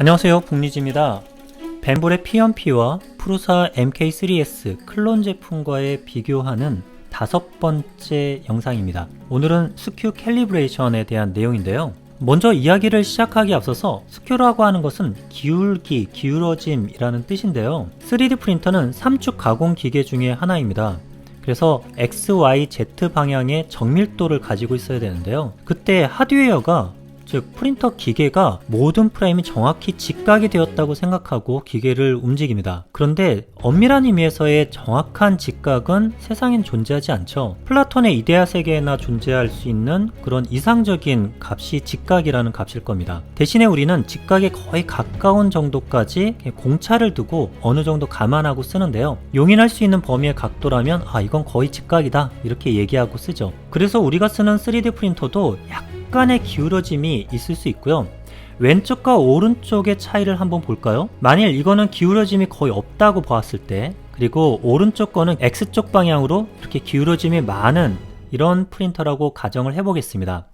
안녕하세요, 북리지입니다. 벤볼의 P1P와 프루사 MK3S 클론 제품과의 비교하는 5번째 영상입니다. 오늘은 스큐 캘리브레이션에 대한 내용인데요. 먼저 이야기를 시작하기에 앞서서 스큐라고 하는 것은 기울기, 기울어짐이라는 뜻인데요. 3D 프린터는 3축 가공 기계 중에 하나입니다. 그래서 X, Y, Z 방향의 정밀도를 가지고 있어야 되는데요. 그때 하드웨어가 즉 프린터 기계가 모든 프레임이 정확히 직각이 되었다고 생각하고 기계를 움직입니다. 그런데 엄밀한 의미에서의 정확한 직각은 세상엔 존재하지 않죠. 플라톤의 이데아 세계에나 존재할 수 있는 그런 이상적인 값이 직각이라는 값일 겁니다. 대신에 우리는 직각에 거의 가까운 정도까지 공차를 두고 어느 정도 감안하고 쓰는데요. 용인할 수 있는 범위의 각도라면 이건 거의 직각이다 이렇게 얘기하고 쓰죠. 그래서 우리가 쓰는 3D 프린터도 약간의 기울어짐이 있을 수 있고요. 왼쪽과 오른쪽의 차이를 한번 볼까요? 만일 이거는 기울어짐이 거의 없다고 보았을 때, 그리고 오른쪽 거는 X쪽 방향으로 이렇게 기울어짐이 많은 이런 프린터라고 가정을 해보겠습니다.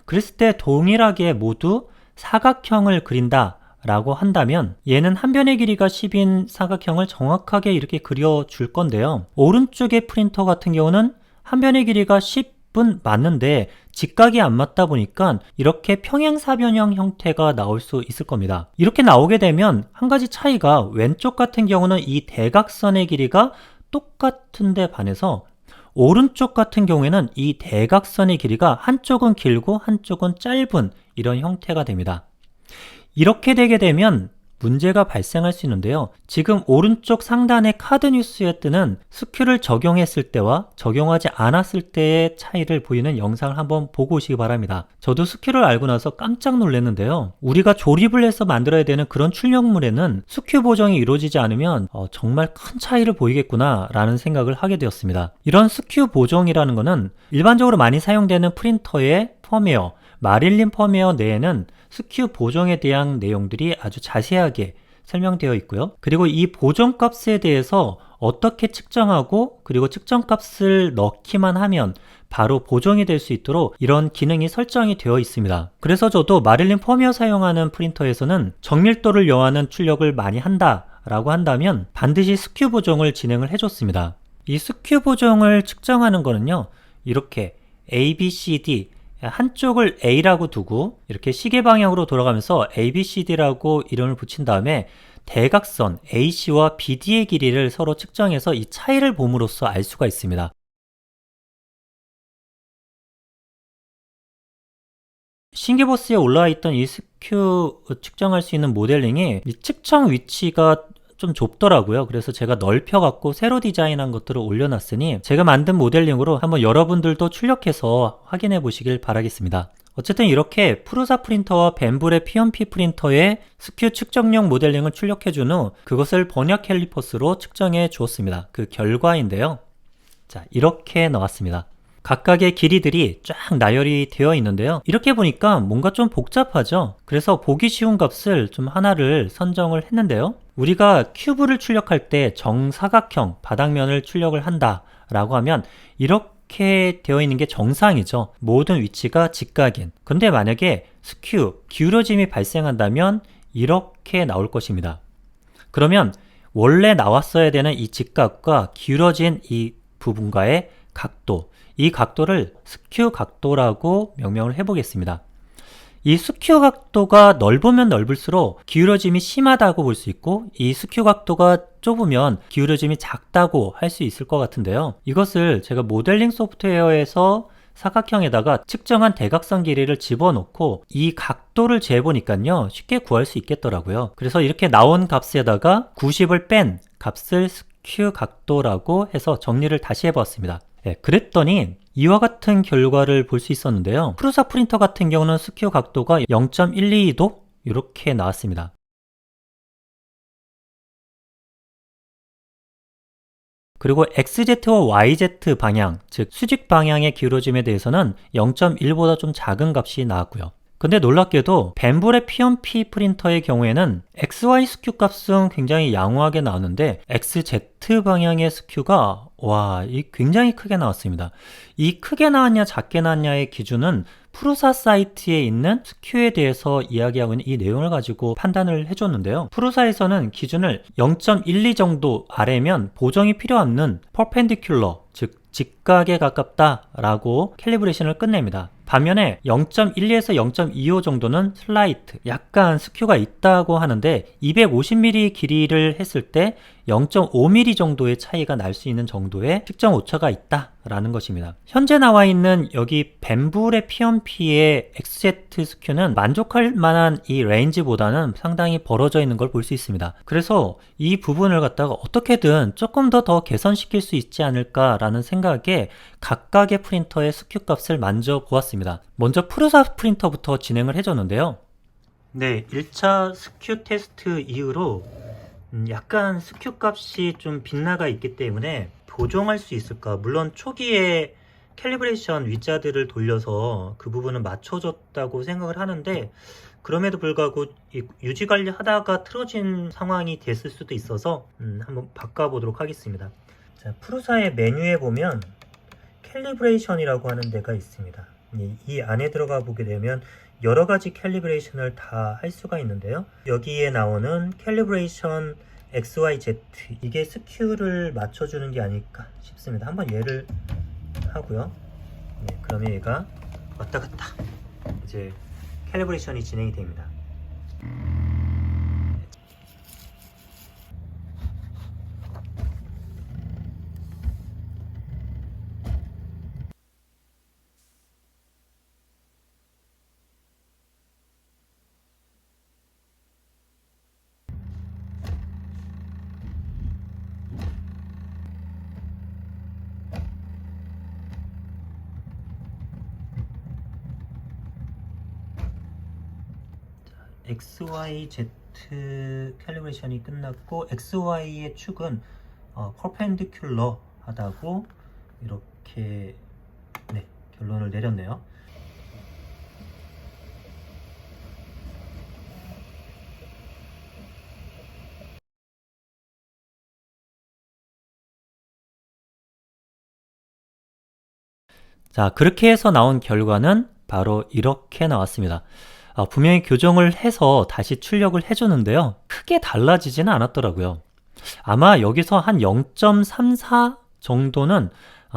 그랬을 때 동일하게 모두 사각형을 그린다 라고 한다면 얘는 한 변의 길이가 10인 사각형을 정확하게 이렇게 그려줄 건데요. 오른쪽의 프린터 같은 경우는 한 변의 길이가 10은 맞는데 직각이 안 맞다 보니까 이렇게 평행사변형 형태가 나올 수 있을 겁니다. 이렇게 나오게 되면 한 가지 차이가 왼쪽 같은 경우는 이 대각선의 길이가 똑같은데 반해서 오른쪽 같은 경우에는 이 대각선의 길이가 한쪽은 길고 한쪽은 짧은 이런 형태가 됩니다. 이렇게 되게 되면 문제가 발생할 수 있는데요. 지금 오른쪽 상단의 카드 뉴스에 뜨는 스큐를 적용했을 때와 적용하지 않았을 때의 차이를 보이는 영상을 한번 보고 오시기 바랍니다. 저도 스큐를 알고 나서 깜짝 놀랐는데요. 우리가 조립을 해서 만들어야 되는 그런 출력물에는 스큐 보정이 이루어지지 않으면 정말 큰 차이를 보이겠구나 라는 생각을 하게 되었습니다. 이런 스큐 보정이라는 것은 일반적으로 많이 사용되는 프린터의 펌웨어, 마릴린 펌웨어 내에는 스큐 보정에 대한 내용들이 아주 자세하게 설명되어 있고요. 그리고 이 보정값에 대해서 어떻게 측정하고 그리고 측정값을 넣기만 하면 바로 보정이 될 수 있도록 이런 기능이 설정이 되어 있습니다. 그래서 저도 마릴린 펌웨어 사용하는 프린터에서는 정밀도를 요하는 출력을 많이 한다 라고 한다면 반드시 스큐 보정을 진행을 해줬습니다. 이 스큐 보정을 측정하는 거는요, 이렇게 A, B, C, D 한쪽을 A라고 두고 이렇게 시계 방향으로 돌아가면서 ABCD라고 이름을 붙인 다음에 대각선 AC와 BD의 길이를 서로 측정해서 이 차이를 봄으로써 알 수가 있습니다. 싱기버스에 올라와 있던 이 스큐 측정할 수 있는 모델링이 이 측정 위치가 좀 좁더라고요. 그래서 제가 넓혀갖고 새로 디자인한 것들을 올려놨으니 제가 만든 모델링으로 한번 여러분들도 출력해서 확인해 보시길 바라겠습니다. 어쨌든 이렇게 프루사 프린터와 벤볼의 P1P 프린터의 스큐 측정용 모델링을 출력해준 후 그것을 버니어 캘리퍼스로 측정해 주었습니다. 그 결과인데요. 자, 이렇게 나왔습니다. 각각의 길이들이 쫙 나열이 되어 있는데요. 이렇게 보니까 뭔가 좀 복잡하죠? 그래서 보기 쉬운 값을 좀 하나를 선정을 했는데요. 우리가 큐브를 출력할 때 정사각형 바닥면을 출력을 한다 라고 하면 이렇게 되어 있는 게 정상이죠. 모든 위치가 직각인. 근데 만약에 스큐, 기울어짐이 발생한다면 이렇게 나올 것입니다. 그러면 원래 나왔어야 되는 이 직각과 기울어진 이 부분과의 각도, 이 각도를 스큐 각도라고 명명을 해보겠습니다. 이 스큐 각도가 넓으면 넓을수록 기울어짐이 심하다고 볼 수 있고, 이 스큐 각도가 좁으면 기울어짐이 작다고 할 수 있을 것 같은데요. 이것을 제가 모델링 소프트웨어에서 사각형에다가 측정한 대각선 길이를 집어넣고 이 각도를 재보니까요, 쉽게 구할 수 있겠더라고요. 그래서 이렇게 나온 값에다가 90을 뺀 값을 스큐 각도라고 해서 정리를 다시 해보았습니다. 그랬더니 이와 같은 결과를 볼 수 있었는데요. 프루사 프린터 같은 경우는 스큐 각도가 0.122도 이렇게 나왔습니다. 그리고 XZ와 YZ 방향, 즉 수직 방향의 기울어짐에 대해서는 0.1보다 좀 작은 값이 나왔고요. 근데 놀랍게도 벤볼의 P1P 프린터의 경우에는 XY 스큐 값은 굉장히 양호하게 나왔는데 XZ 방향의 스큐가 굉장히 크게 나왔습니다. 이 크게 나왔냐 작게 나왔냐의 기준은 프루사 사이트에 있는 스큐에 대해서 이야기하고 있는 이 내용을 가지고 판단을 해줬는데요. 프루사에서는 기준을 0.12 정도 아래면 보정이 필요 없는 퍼펜디큘러, 즉 직각에 가깝다라고 캘리브레이션을 끝냅니다. 반면에 0.12에서 0.25 정도는 슬라이트, 약간 스큐가 있다고 하는데 250mm 길이를 했을 때 0.5mm 정도의 차이가 날 수 있는 정도의 측정 오차가 있다라는 것입니다. 현재 나와 있는 여기 벤불의 PMP의 XZ 스큐는 만족할 만한 이 레인지보다는 상당히 벌어져 있는 걸 볼 수 있습니다. 그래서 이 부분을 갖다가 어떻게든 조금 더 개선시킬 수 있지 않을까라는 생각에 각각의 프린터의 스큐 값을 만져보았습니다. 먼저 프루사 프린터부터 진행을 해줬는데요. 네, 1차 스큐 테스트 이후로 약간 스큐 값이 좀 빗나가 있기 때문에 보정할 수 있을까? 물론 초기에 캘리브레이션 위자드를 돌려서 그 부분은 맞춰줬다고 생각을 하는데 그럼에도 불구하고 유지 관리하다가 틀어진 상황이 됐을 수도 있어서 한번 바꿔보도록 하겠습니다. 자, 프루사의 메뉴에 보면 캘리브레이션이라고 하는 데가 있습니다. 이 안에 들어가 보게 되면 여러 가지 캘리브레이션을 다 할 수가 있는데요. 여기에 나오는 캘리브레이션 XYZ, 이게 스큐를 맞춰주는 게 아닐까 싶습니다. 한번 얘를 하고요. 네, 그러면 얘가 왔다 갔다 이제 캘리브레이션이 진행이 됩니다. XYZ 캘리브레이션이 끝났고 XY의 축은 퍼펜디큘러 하다고 이렇게 결론을 내렸네요. 자, 그렇게 해서 나온 결과는 바로 이렇게 나왔습니다. 분명히 교정을 해서 다시 출력을 해줬는데요. 크게 달라지지는 않았더라고요. 아마 여기서 한 0.34 정도는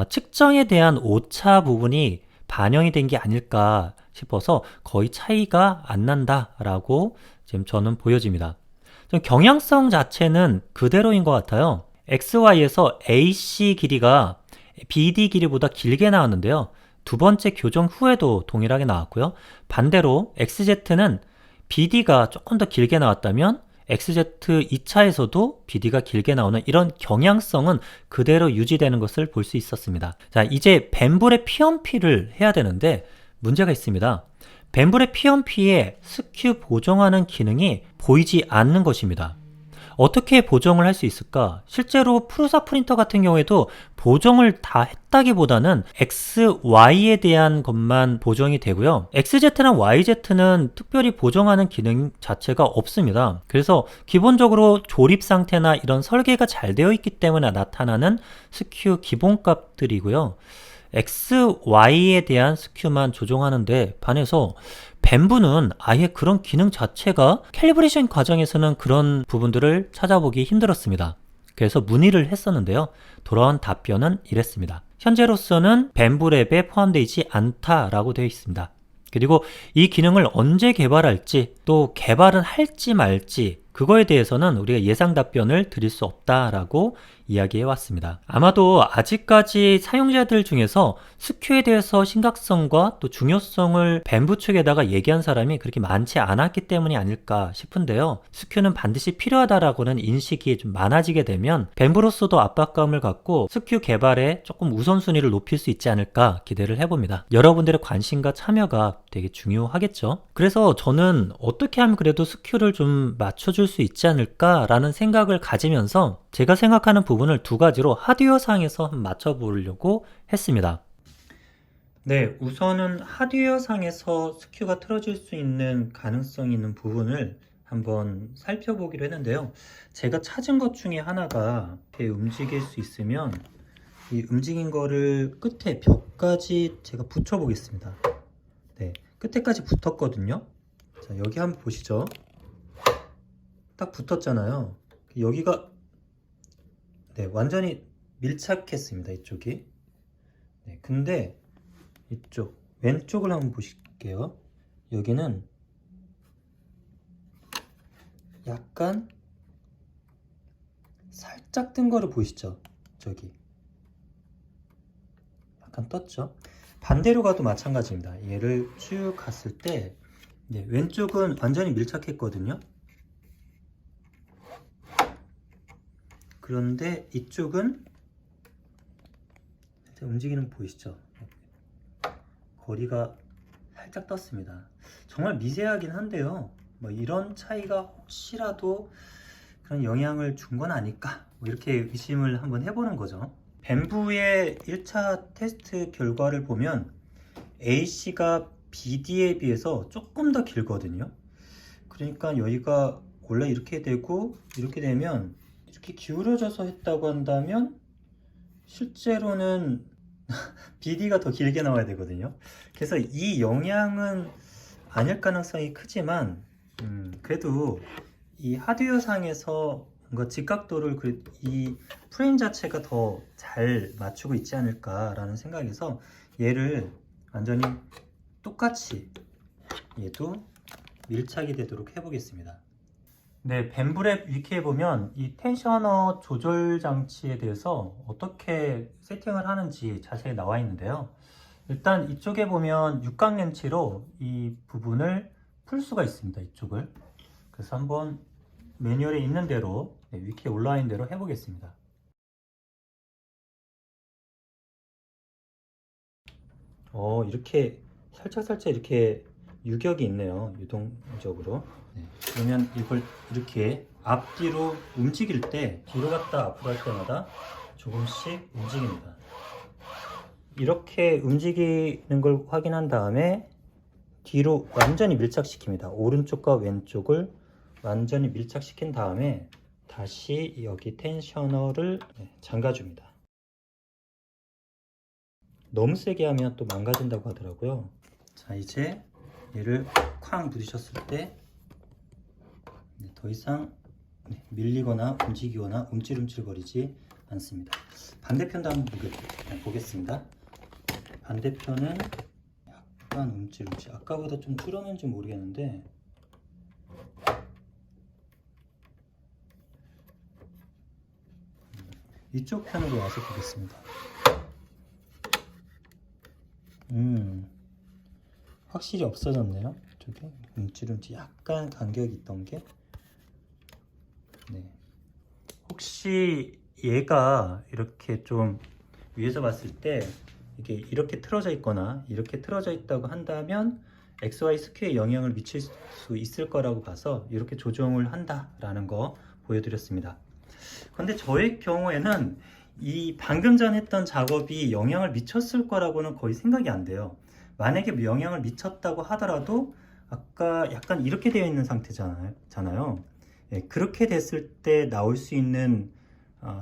측정에 대한 오차 부분이 반영이 된 게 아닐까 싶어서 거의 차이가 안 난다라고 지금 저는 보여집니다. 좀 경향성 자체는 그대로인 것 같아요. XY에서 AC 길이가 BD 길이보다 길게 나왔는데요. 두 번째 교정 후에도 동일하게 나왔고요. 반대로 XZ는 BD가 조금 더 길게 나왔다면 XZ 2차에서도 BD가 길게 나오는 이런 경향성은 그대로 유지되는 것을 볼 수 있었습니다. 자, 이제 벤불의 PMP를 해야 되는데 문제가 있습니다. 벤불의 PMP에 스큐 보정하는 기능이 보이지 않는 것입니다. 어떻게 보정을 할 수 있을까? 실제로 프루사 프린터 같은 경우에도 보정을 다 했다기보다는 XY에 대한 것만 보정이 되고요. XZ랑 YZ는 특별히 보정하는 기능 자체가 없습니다. 그래서 기본적으로 조립 상태나 이런 설계가 잘 되어 있기 때문에 나타나는 스큐 기본값들이고요. XY에 대한 스큐만 조정하는데 반해서 벤부는 아예 그런 기능 자체가 캘리브레이션 과정에서는 그런 부분들을 찾아보기 힘들었습니다. 그래서 문의를 했었는데요. 돌아온 답변은 이랬습니다. 현재로서는 벤부 랩에 포함되어 않다라고 되어 있습니다. 그리고 이 기능을 언제 개발할지 또 개발은 할지 말지 그거에 대해서는 우리가 예상 답변을 드릴 수 없다라고 이야기해 왔습니다. 아마도 아직까지 사용자들 중에서 스큐에 대해서 심각성과 또 중요성을 벤부 측에다가 얘기한 사람이 그렇게 많지 않았기 때문이 아닐까 싶은데요. 스큐는 반드시 필요하다라고는 인식이 좀 많아지게 되면 벤부로서도 압박감을 갖고 스큐 개발에 조금 우선순위를 높일 수 있지 않을까 기대를 해봅니다. 여러분들의 관심과 참여가 되게 중요하겠죠. 그래서 저는 어떻게 하면 그래도 스큐를 좀 맞춰줄 수 있지 않을까라는 생각을 가지면서 제가 생각하는 부분을 두 가지로 하드웨어 상에서 맞춰보려고 했습니다. 네, 우선은 하드웨어 상에서 스큐가 틀어질 수 있는 가능성이 있는 부분을 한번 살펴보기로 했는데요. 제가 찾은 것 중에 하나가 이렇게 움직일 수 있으면 이 움직인 거를 끝에 벽까지 제가 붙여 보겠습니다. 네, 끝에까지 붙었거든요. 자, 여기 한번 보시죠. 딱 붙었잖아요. 여기가 네, 완전히 밀착했습니다. 이쪽이. 네, 근데 이쪽 왼쪽을 한번 보실게요. 여기는 약간 살짝 뜬 거를 보이시죠? 저기 약간 떴죠? 반대로 가도 마찬가지입니다. 얘를 쭉 갔을 때 네, 왼쪽은 완전히 밀착했거든요. 그런데 이쪽은 움직이는 거 보이시죠? 거리가 살짝 떴습니다. 정말 미세하긴 한데요. 뭐 이런 차이가 혹시라도 그런 영향을 준 건 아닐까? 뭐 이렇게 의심을 한번 해보는 거죠. 밴부의 1차 테스트 결과를 보면 AC가 BD에 비해서 조금 더 길거든요. 그러니까 여기가 원래 이렇게 되고 이렇게 되면 이렇게 기울어져서 했다고 한다면 실제로는 BD가 더 길게 나와야 되거든요. 그래서 이 영향은 아닐 가능성이 크지만 그래도 이 하드웨어상에서 뭔가 직각도를 이 프레임 자체가 더 잘 맞추고 있지 않을까라는 생각에서 얘를 완전히 똑같이 얘도 밀착이 되도록 해보겠습니다. 네, 밴브랩 위키에 보면 이 텐셔너 조절 장치에 대해서 어떻게 세팅을 하는지 자세히 나와 있는데요. 일단 이쪽에 보면 육각 렌치로 이 부분을 풀 수가 있습니다. 이쪽을. 그래서 한번 매뉴얼에 있는 대로 위키에 올라와 있는 대로 해보겠습니다. 이렇게 살짝 이렇게 유격이 있네요. 유동적으로. 네, 그러면 이걸 이렇게 앞뒤로 움직일 때 뒤로 갔다 앞으로 할 때마다 조금씩 움직입니다. 이렇게 움직이는 걸 확인한 다음에 뒤로 완전히 밀착시킵니다. 오른쪽과 왼쪽을 완전히 밀착시킨 다음에 다시 여기 텐셔너를 잠가줍니다. 너무 세게 하면 또 망가진다고 하더라고요. 자, 이제 얘를 쾅 부딪혔을 때 더 이상 밀리거나 움직이거나 움찔움찔거리지 않습니다. 반대편도 한번 보겠습니다. 반대편은 약간 움찔움찔, 아까보다 좀 줄었는지 모르겠는데 이쪽 편으로 와서 보겠습니다. 확실히 없어졌네요. 이쪽에 움찔움찔 약간 간격이 있던 게. 네. 혹시 얘가 이렇게 좀 위에서 봤을 때 이게 이렇게 틀어져 있거나 이렇게 틀어져 있다고 한다면 XY 스큐에 영향을 미칠 수 있을 거라고 봐서 이렇게 조정을 한다라는 거 보여드렸습니다. 근데 저의 경우에는 이 방금 전 했던 작업이 영향을 미쳤을 거라고는 거의 생각이 안 돼요. 만약에 영향을 미쳤다고 하더라도 아까 약간 이렇게 되어 있는 상태잖아요. 예, 그렇게 됐을 때 나올 수 있는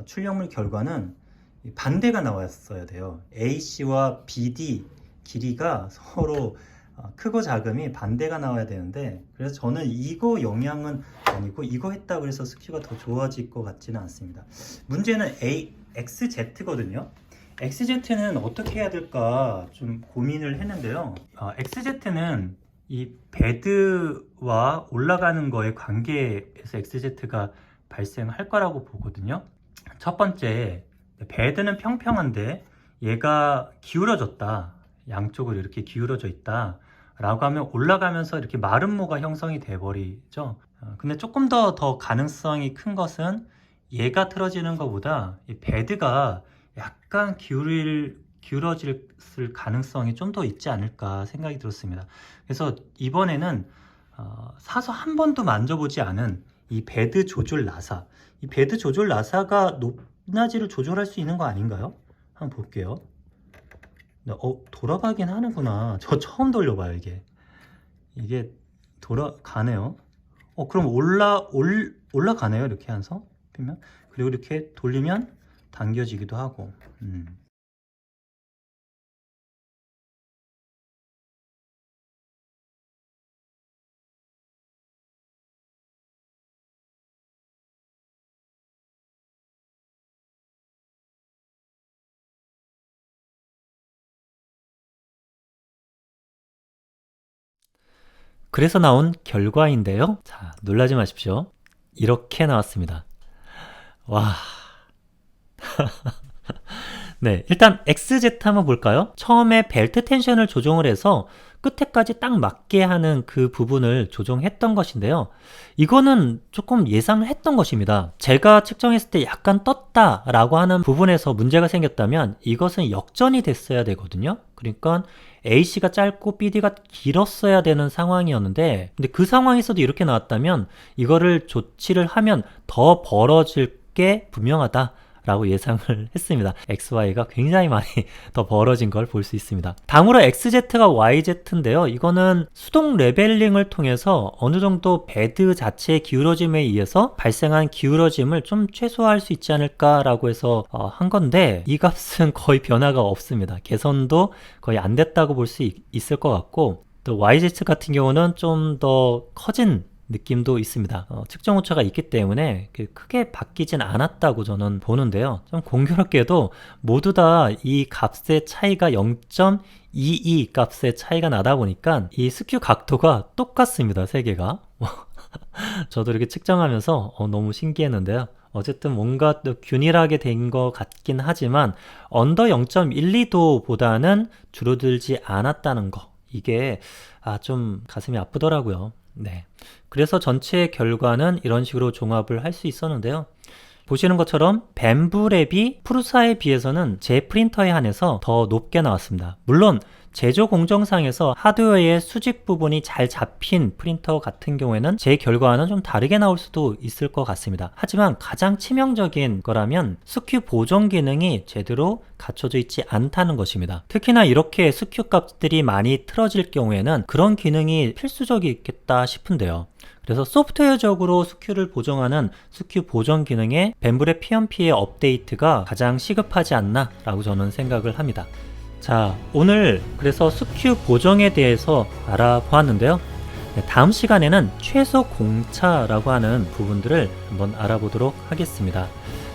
출력물 결과는 반대가 나왔어야 돼요. AC와 BD 길이가 서로 크고 작음이 반대가 나와야 되는데, 그래서 저는 이거 영향은 아니고 이거 했다고 해서 스큐가 더 좋아질 것 같지는 않습니다. 문제는 XZ거든요. XZ는 어떻게 해야 될까 좀 고민을 했는데요. XZ는 이 베드와 올라가는 거의 관계에서 XZ가 발생할 거라고 보거든요. 첫 번째, 베드는 평평한데 얘가 기울어졌다, 양쪽으로 이렇게 기울어져 있다 라고 하면 올라가면서 이렇게 마름모가 형성이 돼 버리죠. 근데 조금 더 가능성이 큰 것은 얘가 틀어지는 것보다 이 베드가 약간 기울어질 가능성이 좀 더 있지 않을까 생각이 들었습니다. 그래서 이번에는 사서 한 번도 만져보지 않은 이 베드 조절 나사, 이 베드 조절 나사가 높낮이를 조절할 수 있는 거 아닌가요? 한번 볼게요. 돌아가긴 하는구나. 저 처음 돌려봐요. 이게 돌아가네요. 그럼 올라가네요. 이렇게 해서 피면, 그리고 이렇게 돌리면 당겨지기도 하고. 그래서 나온 결과인데요. 자, 놀라지 마십시오. 이렇게 나왔습니다. 와. 네, 일단 XZ 한번 볼까요? 처음에 벨트 텐션을 조정을 해서 끝에까지 딱 맞게 하는 그 부분을 조정했던 것인데요. 이거는 조금 예상을 했던 것입니다. 제가 측정했을 때 약간 떴다라고 하는 부분에서 문제가 생겼다면 이것은 역전이 됐어야 되거든요. 그러니까 AC가 짧고 BD가 길었어야 되는 상황이었는데, 근데 그 상황에서도 이렇게 나왔다면 이거를 조치를 하면 더 벌어질 게 분명하다 라고 예상을 했습니다. XY가 굉장히 많이 더 벌어진 걸 볼 수 있습니다. 다음으로 XZ가 YZ인데요. 이거는 수동 레벨링을 통해서 어느 정도 베드 자체의 기울어짐에 의해서 발생한 기울어짐을 좀 최소화할 수 있지 않을까 라고 해서 한 건데, 이 값은 거의 변화가 없습니다. 개선도 거의 안 됐다고 볼 수 있을 것 같고, 또 YZ 같은 경우는 좀 더 커진 느낌도 있습니다. 측정 오차가 있기 때문에 크게 바뀌진 않았다고 저는 보는데요. 좀 공교롭게도 모두 다 이 값의 차이가 0.22 값의 차이가 나다 보니까 이 스큐 각도가 똑같습니다. 세 개가. 저도 이렇게 측정하면서 너무 신기했는데요. 어쨌든 뭔가 또 균일하게 된 것 같긴 하지만 언더 0.12도 보다는 줄어들지 않았다는 거, 이게 좀 가슴이 아프더라고요. 네. 그래서 전체 결과는 이런 식으로 종합을 할 수 있었는데요. 보시는 것처럼 뱀브랩이 프루사에 비해서는 제 프린터에 한해서 더 높게 나왔습니다. 물론 제조 공정상에서 하드웨어의 수직 부분이 잘 잡힌 프린터 같은 경우에는 제 결과와는 좀 다르게 나올 수도 있을 것 같습니다. 하지만 가장 치명적인 거라면 스큐 보정 기능이 제대로 갖춰져 있지 않다는 것입니다. 특히나 이렇게 스큐 값들이 많이 틀어질 경우에는 그런 기능이 필수적이겠다 싶은데요. 그래서 소프트웨어적으로 스큐를 보정하는 스큐 보정 기능에 뱀브랩 PMP의 업데이트가 가장 시급하지 않나 라고 저는 생각을 합니다. 자, 오늘 그래서 스큐 보정에 대해서 알아보았는데요. 네, 다음 시간에는 최소 공차라고 하는 부분들을 한번 알아보도록 하겠습니다.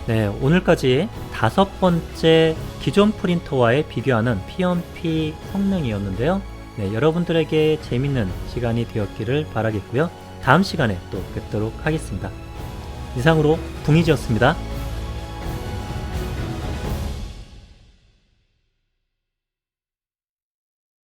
네, 오늘까지 5번째 기존 프린터와의 비교하는 PMP 성능이었는데요. 네, 여러분들에게 재밌는 시간이 되었기를 바라겠고요. 다음 시간에 또 뵙도록 하겠습니다. 이상으로 붕이지였습니다.